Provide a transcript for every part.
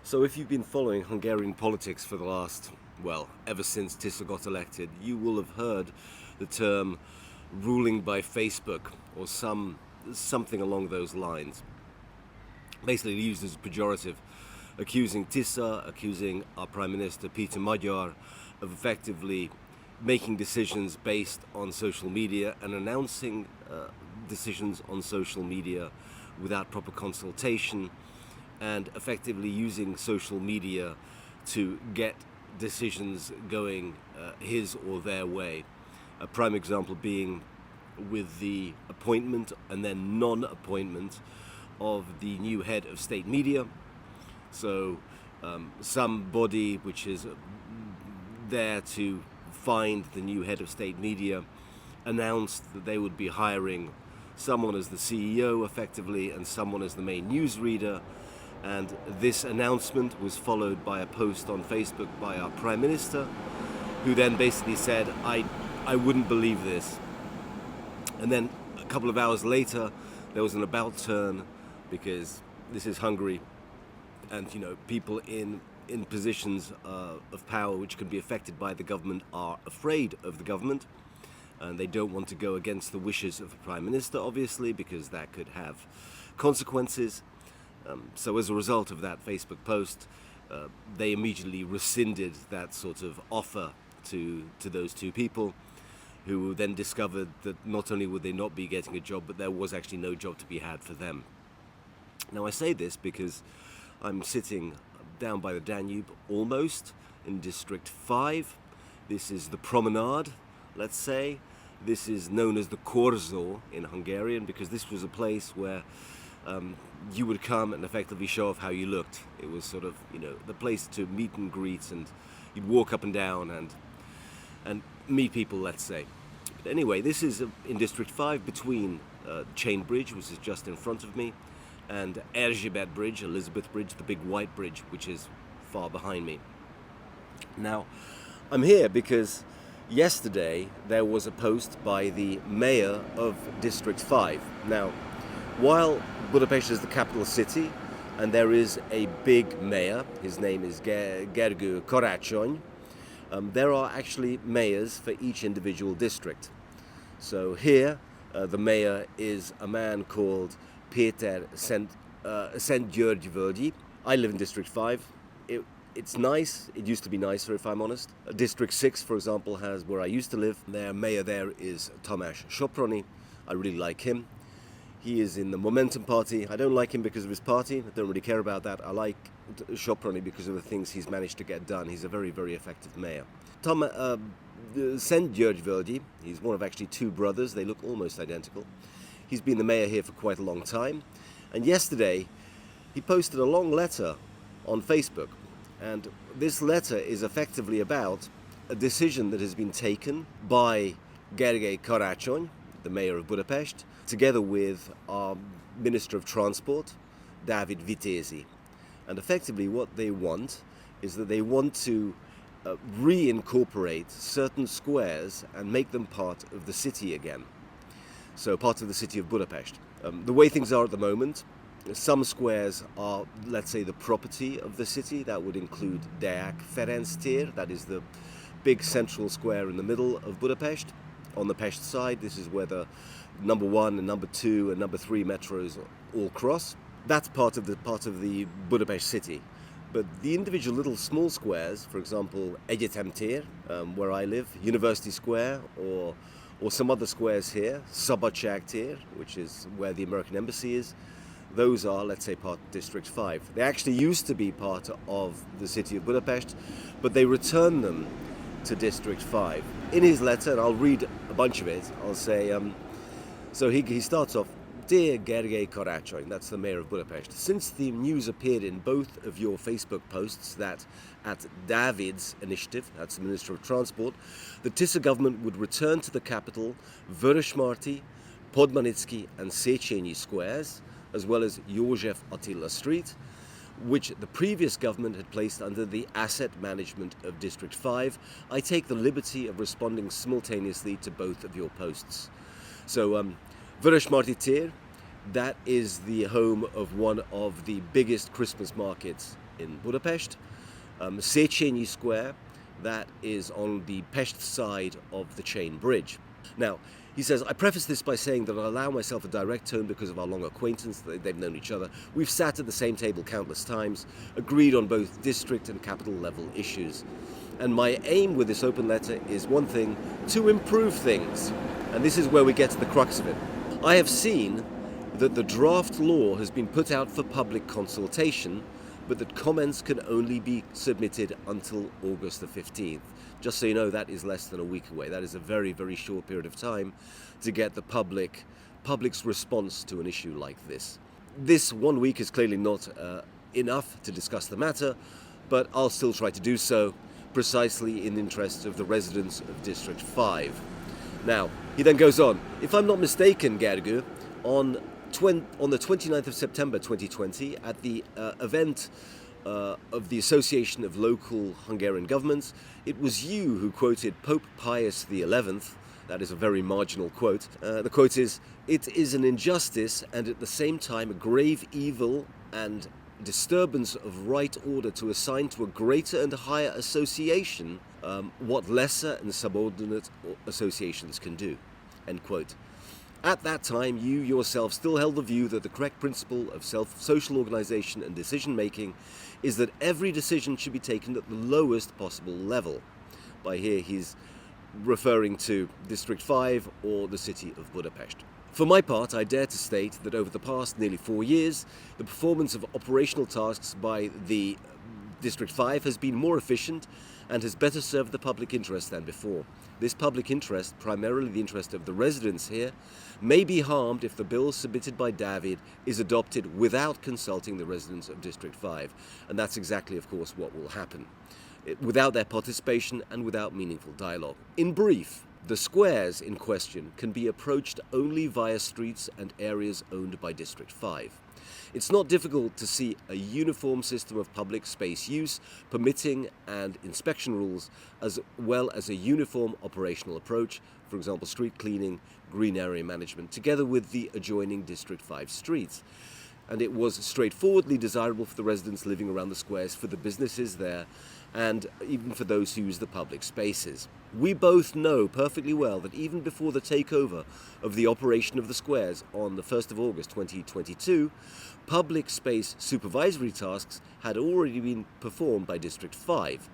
So if you've been following Hungarian politics for the last, well, ever since Tisza got elected, you will have heard the term ruling by Facebook or something along those lines. Basically used as a pejorative, accusing Tisza, accusing our Prime Minister Peter Magyar of effectively making decisions based on social media and announcing decisions on social media without proper consultation, and effectively using social media to get decisions going his or their way. A prime example being with the appointment and then non-appointment of the new head of state media. So some body which is there to find the new head of state media announced that they would be hiring someone as the CEO effectively and someone as the main newsreader. And this announcement was followed by a post on Facebook by our Prime Minister, who then basically said, I wouldn't believe this. And then a couple of hours later, there was an about turn, because this is Hungary, and people in positions of power which can be affected by the government are afraid of the government, and they don't want to go against the wishes of the Prime Minister, obviously, because that could have consequences. So as a result of that Facebook post, they immediately rescinded that sort of offer to those two people, who then discovered that not only would they not be getting a job, but there was actually no job to be had for them. Now I say this because I'm sitting down by the Danube, almost, in District 5. This is the promenade, let's say. This is known as the Korzo in Hungarian, because this was a place where you would come and effectively show off how you looked. It was sort of, the place to meet and greet, and you'd walk up and down and meet people, let's say. But anyway, this is in District 5 between Chain Bridge, which is just in front of me, and Erzsébet Bridge, Elizabeth Bridge, the big white bridge, which is far behind me. Now, I'm here because yesterday there was a post by the mayor of District 5. Now, while Budapest is the capital city and there is a big mayor, his name is Gergő Karácsony, there are actually mayors for each individual district. So here the mayor is a man called Péter Szentgyörgyvölgyi. I live in District 5. It's nice. It used to be nicer, if I'm honest. District 6, for example, has where I used to live. Their mayor there is Tamás Soproni. I really like him. He is in the Momentum Party. I don't like him because of his party. I don't really care about that. I like Soproni because of the things he's managed to get done. He's a very, very effective mayor. Szentgyörgyvölgyi, he's one of actually two brothers. They look almost identical. He's been the mayor here for quite a long time. And yesterday, he posted a long letter on Facebook. And this letter is effectively about a decision that has been taken by Gergely Karácsony, the mayor of Budapest, together with our Minister of Transport, Dávid Vitézi. And effectively what they want is that they want to reincorporate certain squares and make them part of the city again. So part of the city of Budapest. The way things are at the moment, some squares are, let's say, the property of the city. That would include Deák Ferenc tér, that is the big central square in the middle of Budapest. On the Pest side, this is where the number 1 and number 2 and number 3 metros all cross. That's part of the Budapest city. But the individual little small squares, for example, Egyetem tér, where I live, University Square, or some other squares here, Szabadság tér, which is where the American embassy is, those are, let's say, part of District 5. They actually used to be part of the city of Budapest, but they returned them to District 5. In his letter, and I'll read a bunch of it, I'll say, so he starts off, Dear Gergely Karácsony, that's the mayor of Budapest, since the news appeared in both of your Facebook posts that at Dávid's initiative, that's the Minister of Transport, the Tisza government would return to the capital Vörösmarty, Podmanicki and Széchenyi squares, as well as József Attila Street, which the previous government had placed under the asset management of District 5, I take the liberty of responding simultaneously to both of your posts. So, Vörösmarty tér, that is the home of one of the biggest Christmas markets in Budapest, Széchenyi Square, that is on the Pest side of the Chain Bridge. Now, he says, I preface this by saying that I allow myself a direct tone because of our long acquaintance. They've known each other. We've sat at the same table countless times, agreed on both district and capital level issues. And my aim with this open letter is one thing, to improve things. And this is where we get to the crux of it. I have seen that the draft law has been put out for public consultation, but that comments can only be submitted until August the 15th. Just so you know, that is less than a week away. That is a very, very short period of time to get the public's response to an issue like this. This 1 week is clearly not enough to discuss the matter, but I'll still try to do so, precisely in the interests of the residents of District 5. Now, he then goes on, if I'm not mistaken, Gergő, on the 29th of September 2020, at the event of the Association of Local Hungarian Governments, it was you who quoted Pope Pius XI. That is a very marginal quote. The quote is, it is an injustice and at the same time a grave evil and disturbance of right order to assign to a greater and higher association what lesser and subordinate associations can do. End quote. At that time, you yourself still held the view that the correct principle of social organization and decision-making is that every decision should be taken at the lowest possible level. By here, he's referring to District 5 or the city of Budapest. For my part, I dare to state that over the past nearly 4 years, the performance of operational tasks by the District 5 has been more efficient and has better served the public interest than before. This public interest, primarily the interest of the residents here, may be harmed if the bill submitted by David is adopted without consulting the residents of District 5. And that's exactly, of course, what will happen. Without their participation and without meaningful dialogue. In brief, the squares in question can be approached only via streets and areas owned by District 5. It's not difficult to see a uniform system of public space use, permitting and inspection rules, as well as a uniform operational approach, for example street cleaning, green area management, together with the adjoining District 5 streets. And it was straightforwardly desirable for the residents living around the squares, for the businesses there, and even for those who use the public spaces. We both know perfectly well that even before the takeover of the operation of the squares on the 1st of August 2022, public space supervisory tasks had already been performed by District 5,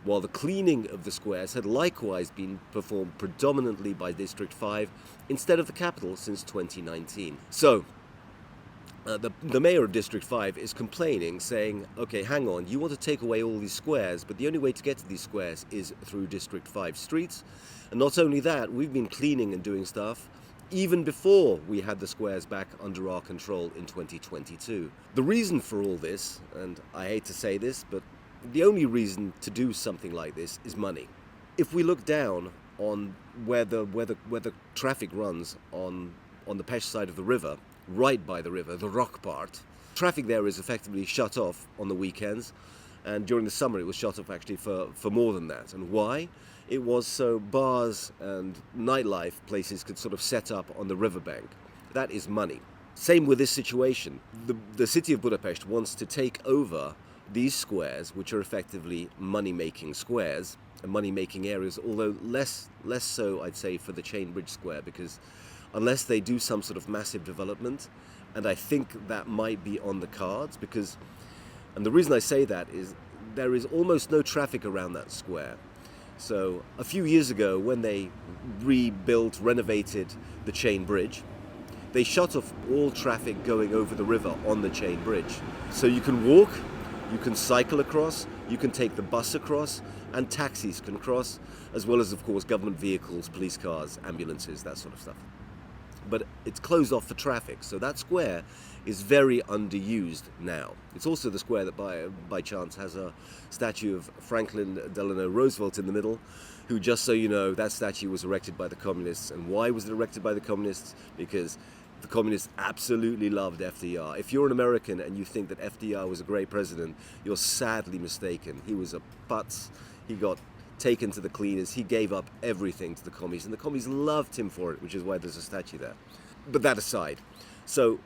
while the cleaning of the squares had likewise been performed predominantly by District 5 instead of the capital since 2019. So, the mayor of District 5 is complaining, saying, okay, hang on, you want to take away all these squares, but the only way to get to these squares is through District 5 streets. And not only that, we've been cleaning and doing stuff even before we had the squares back under our control in 2022. The reason for all this, and I hate to say this, but the only reason to do something like this is money. If we look down on where the traffic runs on the Pest side of the river, right by the river, the rock part, traffic there is effectively shut off on the weekends, and during the summer it was shut off actually for more than that. And why? It was so bars and nightlife places could sort of set up on the riverbank. That is money. Same with this situation. The city of Budapest wants to take over these squares, which are effectively money-making squares and money-making areas, although less so, I'd say, for the Chain Bridge Square, because unless they do some sort of massive development, and I think that might be on the cards, and the reason I say that is there is almost no traffic around that square. So a few years ago, when they renovated the Chain Bridge, they shut off all traffic going over the river on the Chain Bridge. So you can walk, you can cycle across, you can take the bus across, and taxis can cross, as well as, of course, government vehicles, police cars, ambulances, that sort of stuff. But it's closed off for traffic, so that square is very underused now. It's also the square that by chance has a statue of Franklin Delano Roosevelt in the middle, who, just so you know, that statue was erected by the communists. And why was it erected by the communists? Because the communists absolutely loved FDR. If you're an American and you think that FDR was a great president, you're sadly mistaken. He was a putz. He got taken to the cleaners. He gave up everything to the commies, and the commies loved him for it, which is why there's a statue there. But that aside, so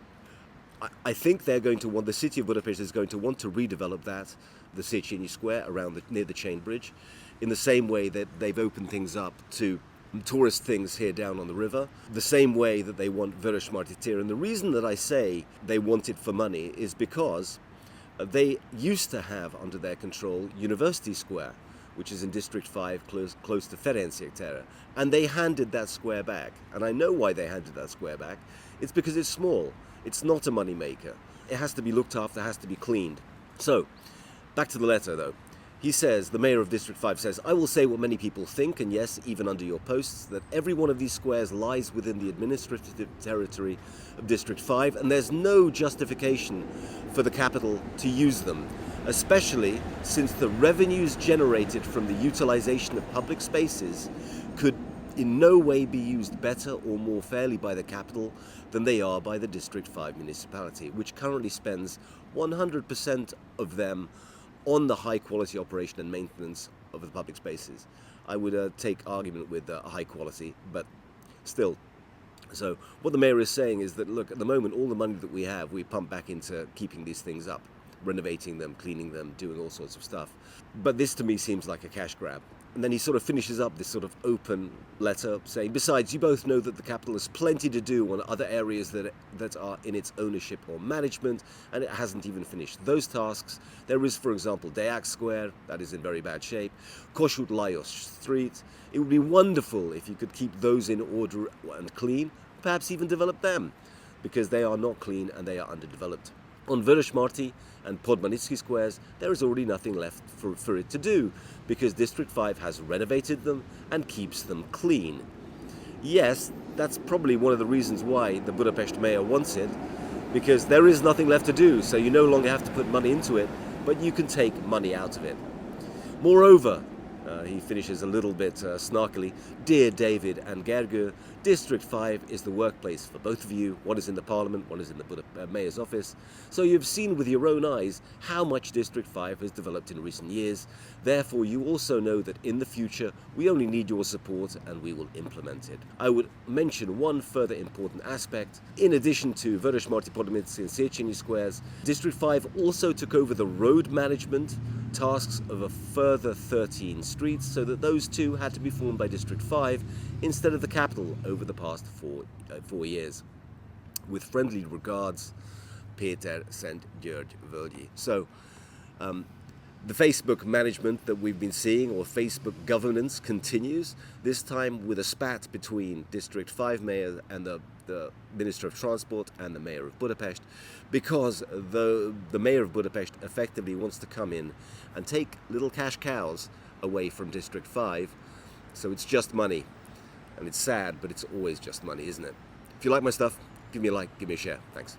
I think they're going to want, the city of Budapest is going to want to redevelop that, the Széchenyi Square near the Chain Bridge, in the same way that they've opened things up to tourist things here down on the river, the same way that they want Vörösmarty Tér. And the reason that I say they want it for money is because they used to have under their control University Square, which is in District 5 close to Ferenczi tér, and they handed that square back. And I know why they handed that square back. It's because it's small. It's not a money maker. It has to be looked after, has to be cleaned. So, back to the letter though. He says, the mayor of District 5 says, I will say what many people think, and yes, even under your posts, that every one of these squares lies within the administrative territory of District 5, and there's no justification for the capital to use them, especially since the revenues generated from the utilization of public spaces could in no way be used better or more fairly by the capital than they are by the District 5 municipality, which currently spends 100% of them on the high quality operation and maintenance of the public spaces. I would take argument with high quality, but still. So what the mayor is saying is that, look, at the moment, all the money that we pump back into keeping these things up, renovating them, cleaning them, doing all sorts of stuff. But this to me seems like a cash grab. And then he sort of finishes up this sort of open letter saying, besides, you both know that the capital has plenty to do on other areas that are in its ownership or management, and it hasn't even finished those tasks. There is, for example, Deák Square, that is in very bad shape, Kossuth Lajos Street. It would be wonderful if you could keep those in order and clean, perhaps even develop them, because they are not clean and they are underdeveloped. On Vörösmarty and Podmanicki squares, there is already nothing left for it to do, because District 5 has renovated them and keeps them clean. Yes, that's probably one of the reasons why the Budapest mayor wants it, because there is nothing left to do, so you no longer have to put money into it, but you can take money out of it. Moreover, he finishes a little bit snarkily, Dear David and Gergő, District 5 is the workplace for both of you. One is in the Parliament, one is in the Mayor's office. So you've seen with your own eyes how much District 5 has developed in recent years. Therefore, you also know that in the future, we only need your support and we will implement it. I would mention one further important aspect. In addition to Vörösmarty, Podmanicki and Széchenyi squares, District 5 also took over the road management tasks of a further 13 streets, so that those two had to be formed by District 5 instead of the capital over the past 4 years. With friendly regards, Péter Szent György Völgyi. So, the Facebook management that we've been seeing, or Facebook governance, continues, this time with a spat between District 5 Mayor and the Minister of Transport and the Mayor of Budapest, because the Mayor of Budapest effectively wants to come in and take little cash cows away from District 5, so it's just money. And it's sad, but it's always just money, isn't it? If you like my stuff, give me a like, give me a share. Thanks.